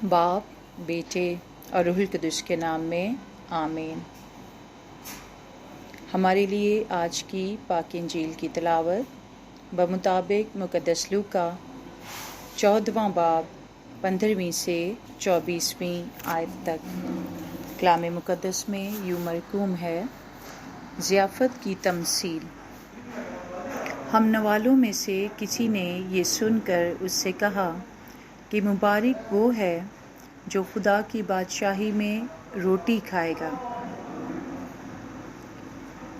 باپ، بیٹے اور روح القدس کے نام میں آمین۔ ہمارے لیے آج کی پاک انجیل کی تلاوت بمطابق مقدس لوکا 14واں باب 15ویں سے 24ویں آیت تک۔ کلام مقدس میں یوں مرقوم ہے: ضیافت کی تمثیل۔ ہم نوالوں میں سے کسی نے یہ سن کر اس سے کہا کہ مبارک وہ ہے جو خدا کی بادشاہی میں روٹی کھائے گا۔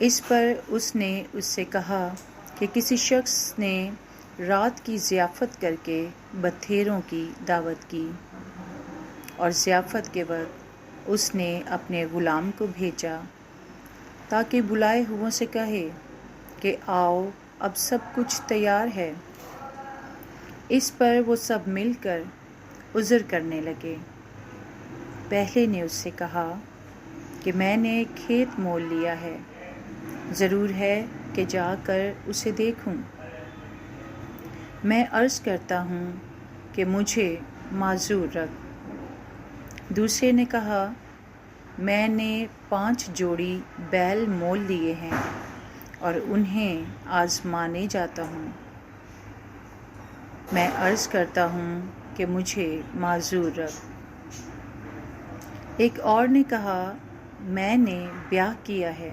اس پر اس نے اس سے کہا کہ کسی شخص نے رات کی ضیافت کر کے بتھیروں کی دعوت کی، اور ضیافت کے وقت اس نے اپنے غلام کو بھیجا تاکہ بلائے ہوئوں سے کہے کہ آؤ، اب سب کچھ تیار ہے۔ اس پر وہ سب مل کر عذر کرنے لگے۔ پہلے نے اس سے کہا کہ میں نے کھیت مول لیا ہے، ضرور ہے کہ جا کر اسے دیکھوں۔ میں عرض کرتا ہوں کہ مجھے معذور رکھ۔ دوسرے نے کہا، میں نے 5 جوڑی بیل مول لیے ہیں اور انہیں آزمانے جاتا ہوں۔ میں عرض کرتا ہوں کہ مجھے معذور رکھ۔ ایک اور نے کہا، میں نے بیاہ کیا ہے،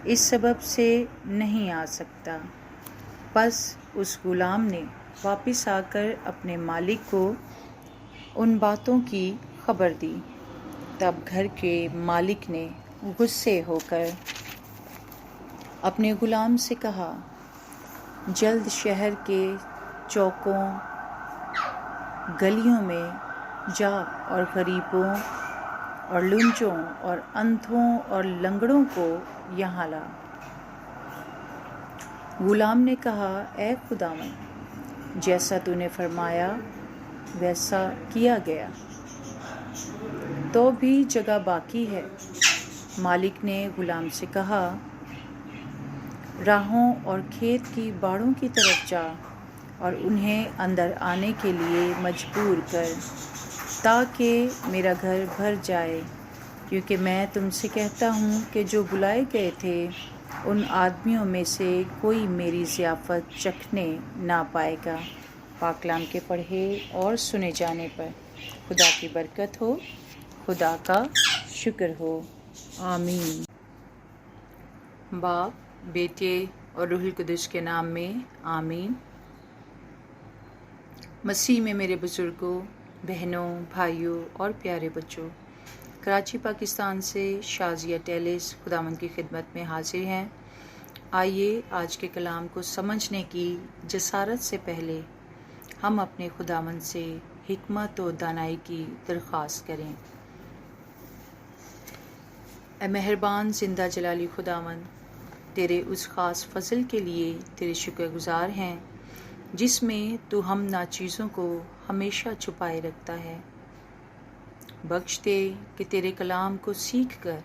اس سبب سے نہیں آ سکتا۔ پس اس غلام نے واپس آ کر اپنے مالک کو ان باتوں کی خبر دی۔ تب گھر کے مالک نے غصے ہو کر اپنے غلام سے کہا، جلد شہر کے چوکوں گلیوں میں جا اور غریبوں اور لنچوں اور اندھوں اور لنگڑوں کو یہاں لا۔ غلام نے کہا، اے خداوند، جیسا تو نے فرمایا ویسا کیا گیا، تو بھی جگہ باقی ہے۔ مالک نے غلام سے کہا، راہوں اور کھیت کی باڑوں کی طرف جا اور انہیں اندر آنے کے لیے مجبور کر، تاکہ میرا گھر بھر جائے، کیونکہ میں تم سے کہتا ہوں کہ جو بلائے گئے تھے ان آدمیوں میں سے کوئی میری ضیافت چکھنے نہ پائے گا۔ پاک کلام کے پڑھے اور سنے جانے پر خدا کی برکت ہو، خدا کا شکر ہو، آمین۔ باپ، بیٹے اور روح القدس کے نام میں آمین۔ مسیح میں میرے بزرگوں، بہنوں، بھائیوں اور پیارے بچوں، کراچی پاکستان سے شازیہ ٹیلس خداوند کی خدمت میں حاضر ہیں۔ آئیے آج کے کلام کو سمجھنے کی جسارت سے پہلے ہم اپنے خداوند سے حکمت و دانائی کی درخواست کریں۔ اے مہربان زندہ جلالی خداوند، تیرے اس خاص فضل کے لیے تیرے شکر گزار ہیں جس میں تو ہم ناچیزوں کو ہمیشہ چھپائے رکھتا ہے۔ بخش دے کہ تیرے کلام کو سیکھ کر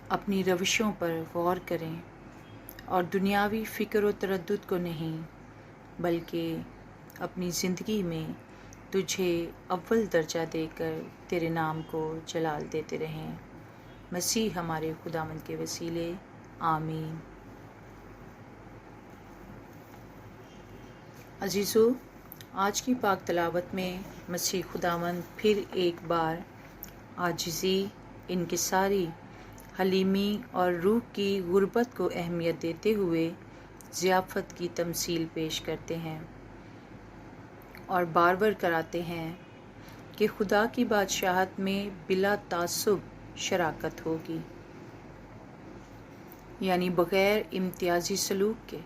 اپنی روشوں پر غور کریں اور دنیاوی فکر و تردد کو نہیں بلکہ اپنی زندگی میں تجھے اول درجہ دے کر تیرے نام کو جلال دیتے رہیں۔ مسیح ہمارے خداوند کے وسیلے، آمین۔ عزیزو، آج کی پاک تلاوت میں مسیح خداوند پھر ایک بار عاجزی، انکساری، حلیمی اور روح کی غربت کو اہمیت دیتے ہوئے ضیافت کی تمثیل پیش کرتے ہیں اور بار بار کراتے ہیں کہ خدا کی بادشاہت میں بلا تعصب شراکت ہوگی، یعنی بغیر امتیازی سلوک کے،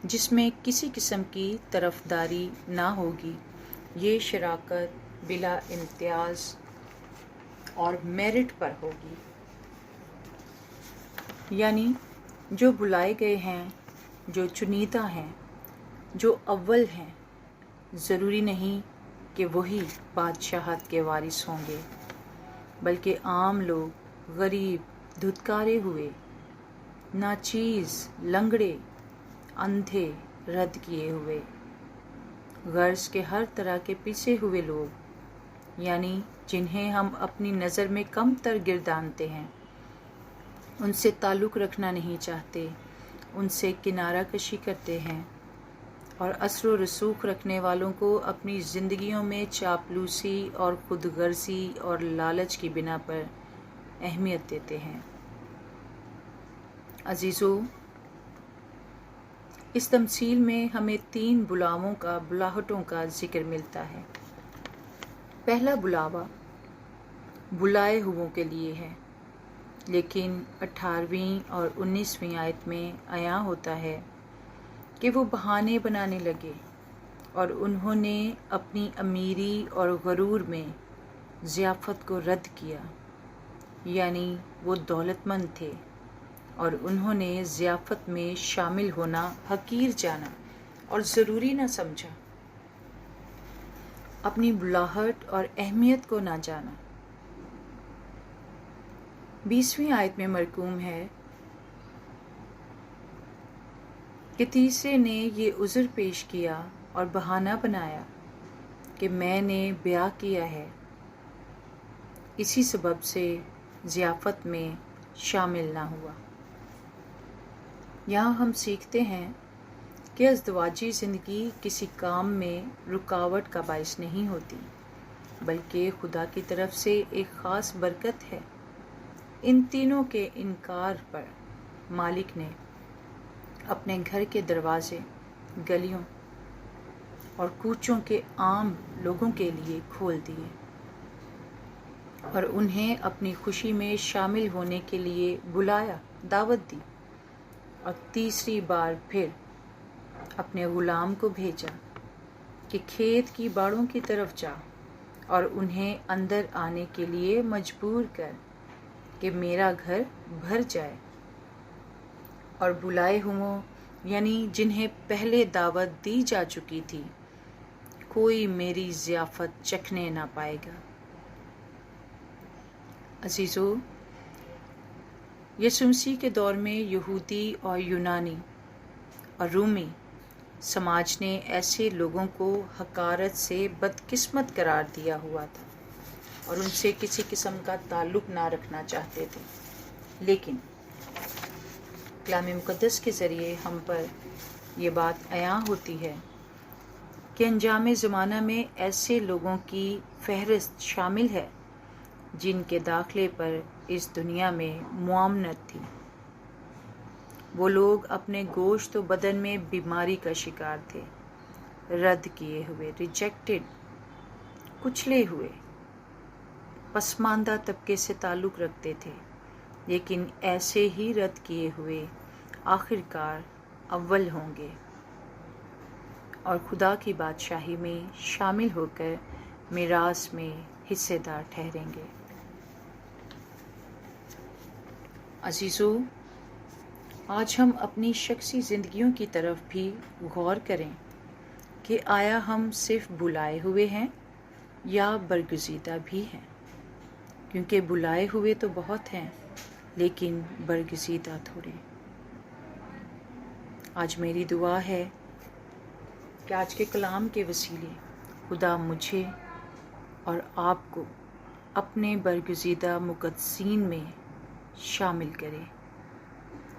جس میں کسی قسم کی طرفداری نہ ہوگی۔ یہ شراکت بلا امتیاز اور میرٹ پر ہوگی، یعنی جو بلائے گئے ہیں، جو چنیدہ ہیں، جو اول ہیں، ضروری نہیں کہ وہی بادشاہت کے وارث ہوں گے، بلکہ عام لوگ، غریب، دھتکارے ہوئے، ناچیز، لنگڑے، اندھے، رد کیے ہوئے، غرض کے ہر طرح کے پسے ہوئے لوگ، یعنی جنہیں ہم اپنی نظر میں کم تر گردانتے ہیں، ان سے تعلق رکھنا نہیں چاہتے، ان سے کنارہ کشی کرتے ہیں، اور اثر و رسوخ رکھنے والوں کو اپنی زندگیوں میں چاپلوسی اور خود غرضی اور لالچ کی بنا پر اہمیت دیتے ہیں۔ عزیزو، اس تمثیل میں ہمیں 3 بلاہٹوں کا ذکر ملتا ہے۔ پہلا بلاوا بلائے ہوئوں کے لیے ہے، لیکن 18ویں اور 19ویں آیت میں عیاں ہوتا ہے کہ وہ بہانے بنانے لگے اور انہوں نے اپنی امیری اور غرور میں ضیافت کو رد کیا، یعنی وہ دولت مند تھے اور انہوں نے ضیافت میں شامل ہونا حقیر جانا اور ضروری نہ سمجھا، اپنی بلاہٹ اور اہمیت کو نہ جانا۔ 20ویں آیت میں مرقوم ہے کہ تیسرے نے یہ عذر پیش کیا اور بہانہ بنایا کہ میں نے بیاہ کیا ہے، اسی سبب سے ضیافت میں شامل نہ ہوا۔ یہاں ہم سیکھتے ہیں کہ ازدواجی زندگی کسی کام میں رکاوٹ کا باعث نہیں ہوتی، بلکہ خدا کی طرف سے ایک خاص برکت ہے۔ ان تینوں کے انکار پر مالک نے اپنے گھر کے دروازے گلیوں اور کوچوں کے عام لوگوں کے لیے کھول دیے اور انہیں اپنی خوشی میں شامل ہونے کے لیے بلایا، دعوت دی، اور تیسری بار پھر اپنے غلام کو بھیجا کہ کھیت کی باڑوں کی طرف جا اور انہیں اندر آنے کے لیے مجبور کر کہ میرا گھر بھر جائے، اور بلائے ہوئوں یعنی جنہیں پہلے دعوت دی جا چکی تھی، کوئی میری ضیافت چکھنے نہ پائے گا۔ عزیزو، یسوع مسیح کے دور میں یہودی اور یونانی اور رومی سماج نے ایسے لوگوں کو حقارت سے بدقسمت قرار دیا ہوا تھا اور ان سے کسی قسم کا تعلق نہ رکھنا چاہتے تھے، لیکن کلام مقدس کے ذریعے ہم پر یہ بات عیاں ہوتی ہے کہ انجام زمانہ میں ایسے لوگوں کی فہرست شامل ہے جن کے داخلے پر اس دنیا میں معامنت تھی۔ وہ لوگ اپنے گوشت و بدن میں بیماری کا شکار تھے، رد کیے ہوئے، ریجیکٹڈ، کچلے ہوئے، پسماندہ طبقے سے تعلق رکھتے تھے، لیکن ایسے ہی رد کیے ہوئے آخرکار اول ہوں گے اور خدا کی بادشاہی میں شامل ہو کر میراث میں حصے دار ٹھہریں گے۔ عزیزو، آج ہم اپنی شخصی زندگیوں کی طرف بھی غور کریں کہ آیا ہم صرف بلائے ہوئے ہیں یا برگزیدہ بھی ہیں، کیونکہ بلائے ہوئے تو بہت ہیں لیکن برگزیدہ تھوڑے۔ آج میری دعا ہے کہ آج کے کلام کے وسیلے خدا مجھے اور آپ کو اپنے برگزیدہ مقدسین میں شامل کرے۔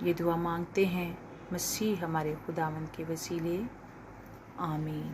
یہ دعا مانگتے ہیں مسیح ہمارے خداوند کے وسیلے، آمین۔